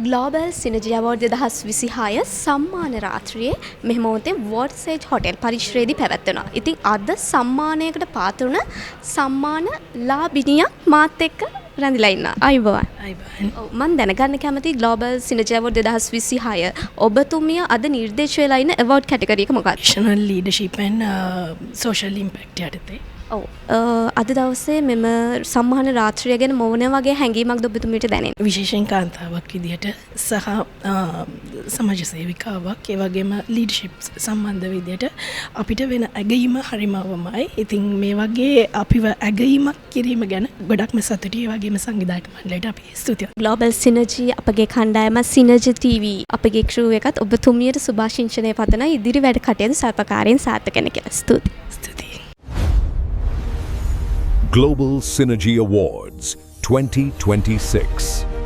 Global සිනර්ජි award 2026 සම්මාන රාත්‍රියේ මෙහි මොහොතේ වෝට්සේජ් හොටෙල් පරිශ්‍රයේදී පැවැත්වෙනවා. ඉතින් අද සම්මානයකට පාත්‍ර වුණ සම්මාන ලාභිනියක් මාත් එක්ක රැඳිලා ඉන්නවා. අයබෝවන්. ඔව් මම දැනගන්න කැමතියි ග්ලෝබල් සිනර්ජි අවෝඩ් 2026 ඔබතුමිය අද නිර්දේශ වෙලා ඉන්න අවෝඩ් කැටගරි එක මොකක්ද? National Leadership and Social Impact යටතේ. ඔව් අද දවසේ මෙම සම්මාන රාත්‍රිය ගැන මොන වගේ හැඟීමක්ද ඔබතුමියට දැනෙන්නේ? විශේෂයෙන් කාන්තාවක් විදිහට සහ සමාජ සේවිකාවක් ඒ වගේම ලීඩර්ෂිප් සම්බන්ධ විදිහට අපිට වෙන ඇගීම හරිම අවමයි. ඉතින් මේ වගේ අපිව ඇගීමක් කිරීම ගැන ගොඩක්ම සතුටුයි. ඒ වගේම සංවිධායක මණ්ඩලයට අපි ස්තුතියි. ග්ලෝබල් සිනර්ජි අපගේ කණ්ඩායම සිනර්ජි TV අපගේ ක්‍රූ එකත් ඔබතුමියට සුභාශිංසනය පතන ඉදිරි වැඩ කටයුතු සර්පකාරයෙන් සාර්ථක වෙන කියලා. ස්තුතියි. Global Synergy Awards 2026.